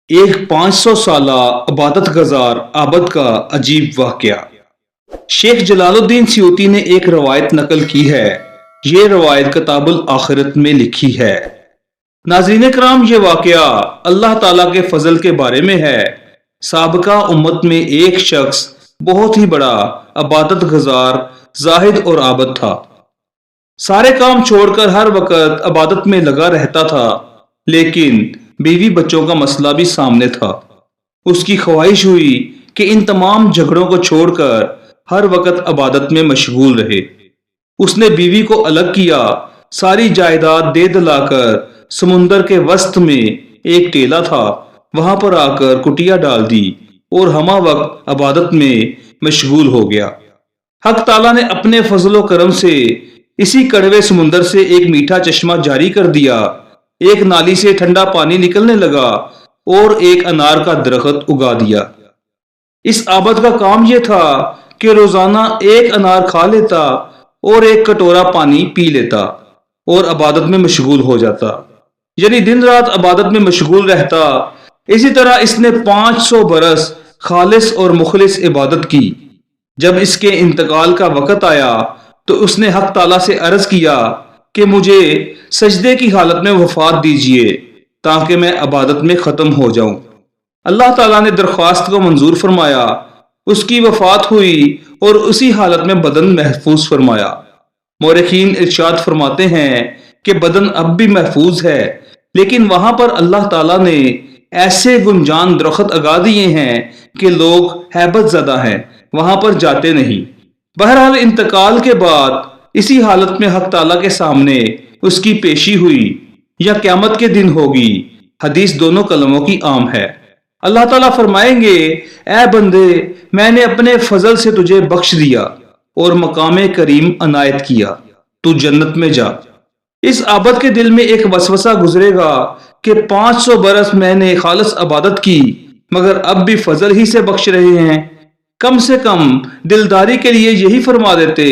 ایک 500 سالہ عبادت گزار عابد کا عجیب واقعہ۔ شیخ جلال الدین سیوطی نے ایک روایت نقل کی ہے۔ یہ روایت کتاب الآخرت میں لکھی ہے۔ ناظرین کرام، یہ واقعہ اللہ تعالیٰ کے فضل کے بارے میں ہے۔ سابقہ امت میں ایک شخص بہت ہی بڑا عبادت گزار، زاہد اور عابد تھا۔ سارے کام چھوڑ کر ہر وقت عبادت میں لگا رہتا تھا، لیکن بیوی بچوں کا مسئلہ بھی سامنے تھا۔ اس کی خواہش ہوئی کہ ان تمام جھگڑوں کو چھوڑ کر ہر وقت عبادت میں مشغول رہے۔ اس نے بیوی کو الگ کیا، ساری جائیداد دے دلا کر سمندر کے وسط میں ایک ٹیلا تھا، وہاں پر آ کر کٹیا ڈال دی اور ہمہ وقت عبادت میں مشغول ہو گیا۔ حق تعالیٰ نے اپنے فضل و کرم سے اسی کڑوے سمندر سے ایک میٹھا چشمہ جاری کر دیا، ایک نالی سے ٹھنڈا پانی نکلنے لگا اور ایک انار کا درخت اگا دیا۔ اس عابد کا کام یہ تھا کہ روزانہ ایک انار کھا لیتا اور ایک کٹورا پانی پی لیتا اور عبادت میں مشغول ہو جاتا، یعنی دن رات عبادت میں مشغول رہتا۔ اسی طرح اس نے 500 برس خالص اور مخلص عبادت کی۔ جب اس کے انتقال کا وقت آیا تو اس نے حق تعالیٰ سے عرض کیا کہ مجھے سجدے کی حالت میں وفات دیجیے تاکہ میں عبادت میں ختم ہو جاؤں۔ اللہ تعالیٰ نے درخواست کو منظور فرمایا، اس کی وفات ہوئی اور اسی حالت میں بدن محفوظ فرمایا۔ مورخین ارشاد فرماتے ہیں کہ بدن اب بھی محفوظ ہے، لیکن وہاں پر اللہ تعالیٰ نے ایسے گنجان درخت اگا دیے ہیں کہ لوگ ہیبت زدہ ہیں، وہاں پر جاتے نہیں۔ بہرحال انتقال کے بعد اسی حالت میں حق تعالیٰ کے سامنے اس کی پیشی ہوئی، یا قیامت کے دن ہوگی۔ حدیث دونوں کلموں کی عام ہے۔ اللہ تعالیٰ فرمائیں گے، اے بندے، میں نے اپنے فضل سے تجھے بخش دیا اور مقام کریم عنایت کیا، تو جنت میں جا۔ اس عابد کے دل میں ایک وسوسہ گزرے گا کہ 500 برس میں نے خالص عبادت کی، مگر اب بھی فضل ہی سے بخش رہے ہیں۔ کم سے کم دلداری کے لیے یہی فرما دیتے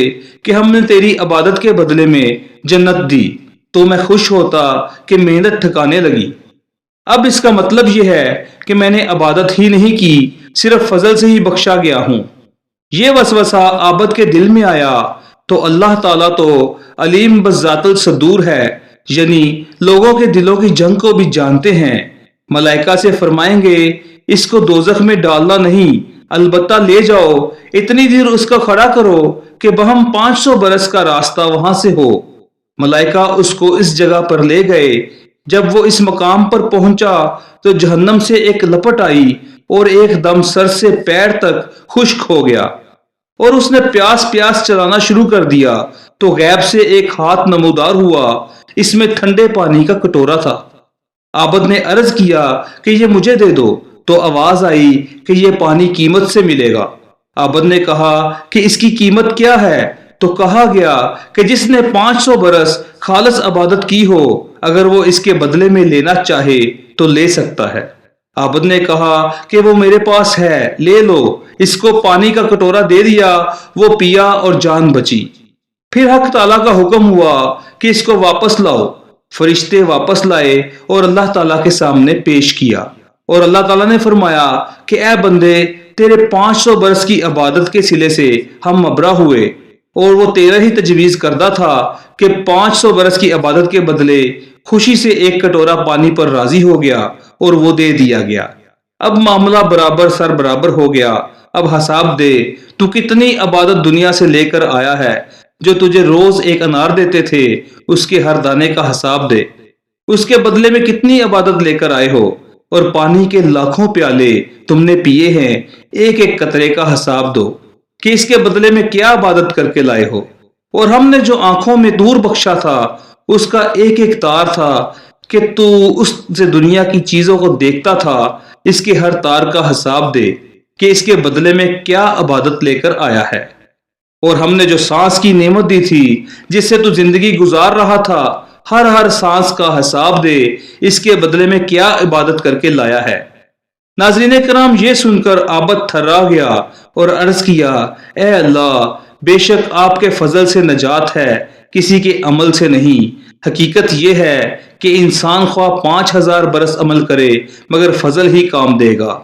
کہ ہم نے تیری عبادت کے بدلے میں جنت دی، تو میں خوش ہوتا کہ محنت ٹھکانے لگی۔ اب اس کا مطلب یہ ہے کہ میں نے عبادت ہی نہیں کی، صرف فضل سے ہی بخشا گیا ہوں۔ یہ وسوسہ عابد کے دل میں آیا تو اللہ تعالیٰ تو علیم بذات الصدور ہے، یعنی لوگوں کے دلوں کی جنگ کو بھی جانتے ہیں۔ ملائکہ سے فرمائیں گے، اس کو دوزخ میں ڈالنا نہیں، البتہ لے جاؤ، اتنی دیر اس کو کھڑا کرو کہ بہم 500 برس کا راستہ وہاں سے ہو۔ ملائکہ اس کو اس جگہ پر لے گئے۔ جب وہ اس مقام پر پہنچا تو جہنم سے ایک لپٹ آئی اور ایک دم سر سے پیر تک خشک ہو گیا، اور اس نے پیاس پیاس چلانا شروع کر دیا تو غیب سے ایک ہاتھ نمودار ہوا، اس میں ٹھنڈے پانی کا کٹورا تھا۔ عابد نے عرض کیا کہ یہ مجھے دے دو، تو آواز آئی کہ یہ پانی قیمت سے ملے گا۔ عابد نے کہا کہ اس کی قیمت کیا ہے؟ تو کہا گیا کہ جس نے 500 برس خالص عبادت کی ہو، اگر وہ اس کے بدلے میں لینا چاہے تو لے سکتا ہے۔ عابد نے کہا کہ وہ میرے پاس ہے، لے لو۔ اس کو پانی کا کٹورا دے دیا، وہ پیا اور جان بچی۔ پھر حق تعالیٰ کا حکم ہوا کہ اس کو واپس لاؤ۔ فرشتے واپس لائے اور اللہ تعالیٰ کے سامنے پیش کیا، اور اللہ تعالیٰ نے فرمایا کہ اے بندے، تیرے 500 برس کی عبادت کے صلے سے ہم مبرا ہوئے، اور وہ تیرا ہی تجویز کردہ تھا کہ 500 برس کی عبادت کے بدلے خوشی سے ایک کٹورا پانی پر راضی ہو گیا اور وہ دے دیا گیا۔ اب معاملہ برابر سر برابر ہو گیا۔ اب حساب دے، تو کتنی عبادت دنیا سے لے کر آیا ہے؟ جو تجھے روز ایک انار دیتے تھے، اس کے ہر دانے کا حساب دے۔ اس کے بدلے میں کتنی عبادت لے کر آئے ہو؟ اور پانی کے لاکھوں پیالے تم نے پیے ہیں، ایک ایک قطرے کا حساب دو کہ اس کے بدلے میں کیا عبادت کر کے لائے ہو۔ اور ہم نے جو آنکھوں میں نور بخشا تھا، اس کا ایک ایک تار تھا کہ تو اس سے دنیا کی چیزوں کو دیکھتا تھا، اس کے ہر تار کا حساب دے کہ اس کے بدلے میں کیا عبادت لے کر آیا ہے۔ اور ہم نے جو سانس کی نعمت دی تھی، جس سے تو زندگی گزار رہا تھا، ہر سانس کا حساب دے، اس کے بدلے میں کیا عبادت کر کے لایا ہے۔ ناظرین کرام، یہ سن کر عابد تھرا گیا اور عرض کیا، اے اللہ، بے شک آپ کے فضل سے نجات ہے، کسی کے عمل سے نہیں۔ حقیقت یہ ہے کہ انسان خواہ 5000 برس عمل کرے مگر فضل ہی کام دے گا۔